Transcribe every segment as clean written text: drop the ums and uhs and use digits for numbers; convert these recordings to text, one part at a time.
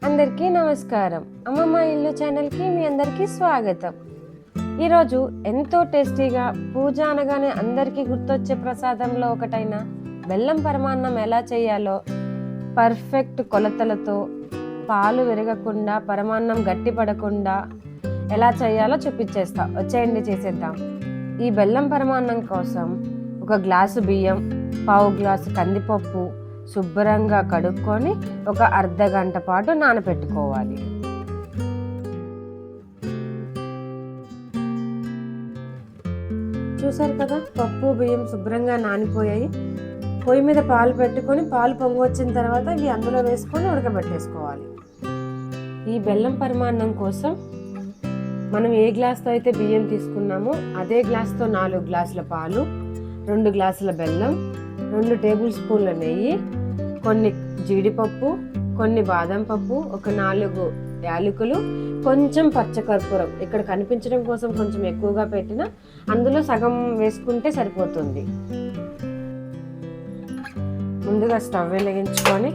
అందరికీ నమస్కారం. అమ్మమ్మ ఇల్లు ఛానల్కి మీ అందరికీ స్వాగతం. ఈరోజు ఎంతో టేస్టీగా పూజ అనగానే అందరికీ గుర్తొచ్చే ప్రసాదంలో ఒకటైన బెల్లం పరమాన్నం ఎలా చేయాలో పర్ఫెక్ట్ కొలతలతో పాలు విరగకుండా పరమాన్నం గట్టి పడకుండా ఎలా చేయాలో చూపించేస్తా. వచ్చేయండి చేసేద్దాం. ఈ బెల్లం పరమాన్నం కోసం ఒక గ్లాసు బియ్యం, పావు గ్లాసు కందిపప్పు శుభ్రంగా కడుక్కొని ఒక అర్ధ గంట పాటు నానబెట్టుకోవాలి. చూసారు కదా, పప్పు బియ్యం శుభ్రంగా నానిపోయాయి. పొయ్యి మీద పాలు పెట్టుకొని పాలు పొంగి వచ్చిన తర్వాత ఇవి అందులో వేసుకొని ఉడకబెట్టేసుకోవాలి. ఈ బెల్లం పరమాన్నం కోసం మనం ఏ గ్లాస్తో అయితే బియ్యం తీసుకున్నామో అదే గ్లాస్తో 4 గ్లాసుల పాలు, 2 గ్లాసుల బెల్లం, 2 టేబుల్ స్పూన్ల నెయ్యి, కొన్ని జీడిపప్పు, కొన్ని బాదం పప్పు, ఒక 4 యాలకులు, కొంచెం పచ్చకర్పూరం. ఇక్కడ కనిపించడం కోసం కొంచెం ఎక్కువగా పెట్టిన అందులో సగం వేసుకుంటే సరిపోతుంది. ముందుగా స్టవ్ వెలిగించుకొని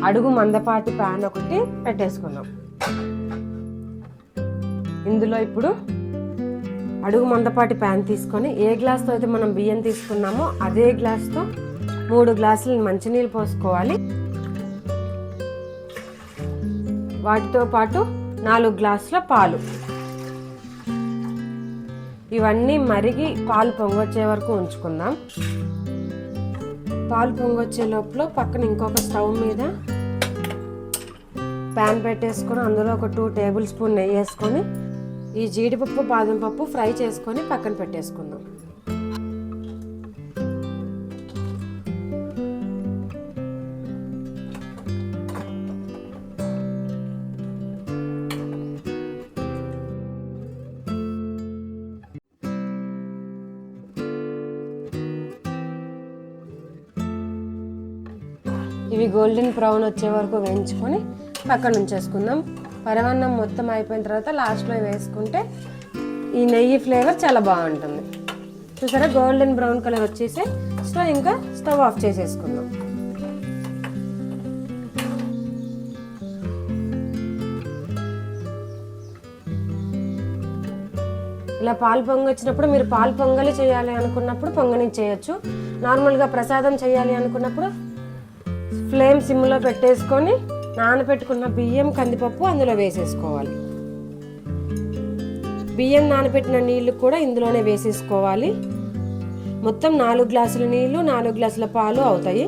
అడుగు మందపాటి ప్యాన్ ఒకటి పెట్టేసుకున్నాం. ఇందులో ఇప్పుడు అడుగు మందపాటి ప్యాన్ తీసుకొని ఏ గ్లాస్తో అయితే మనం బియ్యం తీసుకున్నామో అదే గ్లాస్తో 3 గ్లాసులు మంచినీళ్ళు పోసుకోవాలి. వాటితో పాటు 4 గ్లాసుల పాలు. ఇవన్నీ మరిగి పాలు పొంగొచ్చే వరకు ఉంచుకుందాం. పాలు పొంగొచ్చే లోపల పక్కన ఇంకొక స్టవ్ మీద ప్యాన్ పెట్టేసుకొని అందులో ఒక 2 టేబుల్ స్పూన్ నెయ్యి వేసుకొని ఈ జీడిపప్పు బాదం పప్పు ఫ్రై చేసుకొని పక్కన పెట్టేసుకుందాం. ఇవి గోల్డెన్ బ్రౌన్ వచ్చే వరకు వేయించుకొని పక్కన ఉంచేసుకుందాం. పరమాన్నం మొత్తం అయిపోయిన తర్వాత లాస్ట్లో వేసుకుంటే ఈ నెయ్యి ఫ్లేవర్ చాలా బాగుంటుంది. చూసారా, గోల్డెన్ బ్రౌన్ కలర్ వచ్చేసి ఇంకా స్టవ్ ఆఫ్ చేసేసుకుందాం. ఇలా పాలు పొంగొచ్చినప్పుడు మీరు పాలు పొంగలి చేయాలి అనుకున్నప్పుడు పొంగని చేయొచ్చు. నార్మల్గా ప్రసాదం చేయాలి అనుకున్నప్పుడు ఫ్లేమ్ సిమ్లో పెట్టేసుకొని నానబెట్టుకున్న బియ్యం కందిపప్పు అందులో వేసేసుకోవాలి. బియ్యం నానబెట్టిన నీళ్లు కూడా ఇందులోనే వేసేసుకోవాలి. మొత్తం 4 గ్లాసుల నీళ్లు 4 గ్లాసుల పాలు అవుతాయి.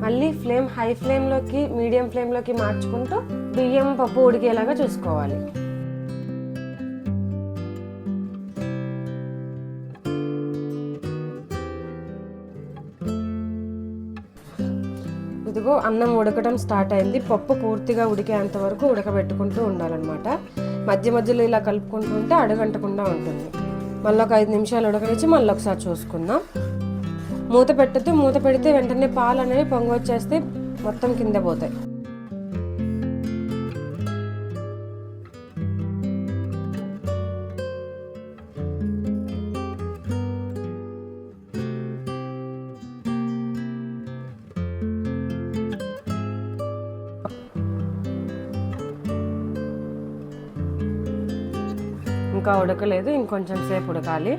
మళ్ళీ ఫ్లేమ్ హై ఫ్లేమ్లోకి మీడియం ఫ్లేమ్లోకి మార్చుకుంటూ బియ్యం పప్పు ఉడికేలాగా చూసుకోవాలి. ఇదిగో అన్నం ఉడకడం స్టార్ట్ అయింది. పప్పు పూర్తిగా ఉడికేంత వరకు ఉడకబెట్టుకుంటూ ఉండాలన్నమాట. మధ్య మధ్యలో ఇలా కలుపుకుంటూ ఉంటే అడుగంటకుండా ఉంటుంది. మళ్ళీ ఒక 5 నిమిషాలు ఉడకనిచ్చి మళ్ళీ ఒకసారి చూసుకుందాం. మూత పెట్టద్దు. మూత పెడితే వెంటనే పాలు అనేవి పొంగొచ్చేస్తే మొత్తం కింద పోతాయి. ఇంకా ఉడకలేదు, ఇంకొంచెం సేపు ఉడకాలి.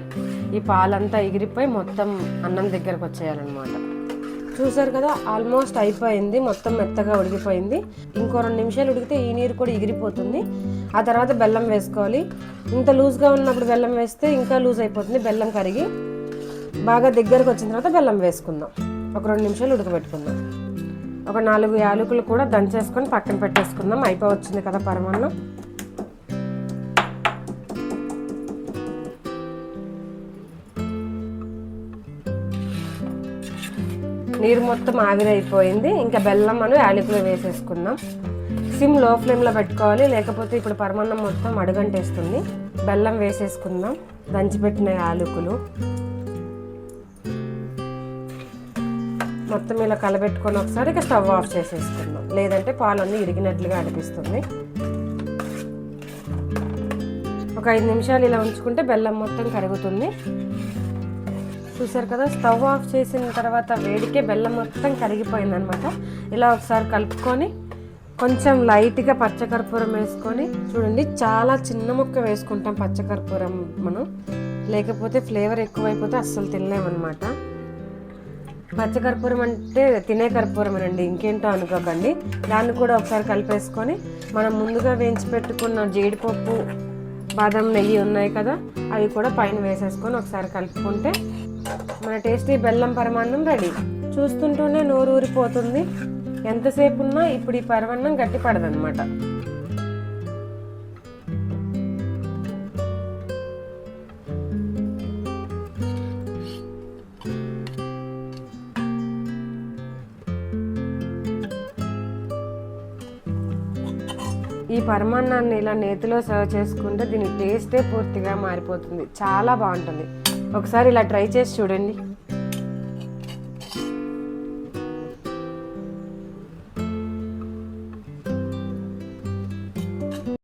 ఈ పాలంతా ఎగిరిపోయి మొత్తం అన్నం దగ్గరకు వచ్చేయాలన్నమాట. చూసారు కదా, ఆల్మోస్ట్ అయిపోయింది. మొత్తం మెత్తగా ఉడికిపోయింది. ఇంకో 2 నిమిషాలు ఉడికితే ఈ నీరు కూడా ఎగిరిపోతుంది. ఆ తర్వాత బెల్లం వేసుకోవాలి. ఇంత లూజ్గా ఉన్నప్పుడు బెల్లం వేస్తే ఇంకా లూజ్ అయిపోతుంది. బెల్లం కరిగి బాగా దగ్గరకు వచ్చిన తర్వాత బెల్లం వేసుకుందాం. ఒక 2 నిమిషాలు ఉడకబెట్టుకుందాం. ఒక 4 యాలకులు కూడా దంచేసుకొని పక్కన పెట్టేసుకుందాం. అయిపోవచ్చింది కదా పరమాన్నం. నీరు మొత్తం ఆవిరైపోయింది. ఇంకా బెల్లం మనం యాలకులు వేసేసుకుందాం. సిమ్ లో ఫ్లేమ్లో పెట్టుకోవాలి, లేకపోతే ఇప్పుడు పరమాన్నం మొత్తం అడుగంటేస్తుంది. బెల్లం వేసేసుకుందాం. దంచిపెట్టిన యాలకులు మొత్తం ఇలా కలబెట్టుకొని ఒకసారి ఇక స్టవ్ ఆఫ్ చేసేసుకుందాం. లేదంటే పాలన్నీ ఇరిగినట్లుగా అనిపిస్తుంది. ఒక 5 నిమిషాలు ఇలా ఉంచుకుంటే బెల్లం మొత్తం కరుగుతుంది. చూసారు కదా, స్టవ్ ఆఫ్ చేసిన తర్వాత వేడికే బెల్లం మొత్తం కరిగిపోయిందనమాట. ఇలా ఒకసారి కలుపుకొని కొంచెం లైట్గా పచ్చకర్పూరం వేసుకొని చూడండి, చాలా చిన్న ముక్క వేసుకుంటాం పచ్చకర్పూరం మనం, లేకపోతే ఫ్లేవర్ ఎక్కువైపోతే అస్సలు తినలేమన్నమాట. పచ్చకర్పూరం అంటే తినే కర్పూరమేనండి, ఇంకేంటో అనుకోకండి. దాన్ని కూడా ఒకసారి కలిపేసుకొని మనం ముందుగా వేయించి పెట్టుకున్న జీడిపప్పు, బాదం, నెయ్యి ఉన్నాయి కదా, అవి కూడా పైన వేసేసుకొని ఒకసారి కలుపుకుంటే మన టేస్టీ బెల్లం పరమాన్నం రెడీ. చూస్తుంటూనే నోరు ఊరిపోతుంది. ఎంతసేపు ఉన్నా ఇప్పుడు ఈ పరమాన్నం గట్టి పడదనమాట. ఈ పరమాన్నాన్ని ఇలా నేతిలో సర్వ్ చేసుకుంటే దీని టేస్టే పూర్తిగా మారిపోతుంది. చాలా బాగుంటుంది. ఒకసారి ఇలా ట్రై చేసి చూడండి.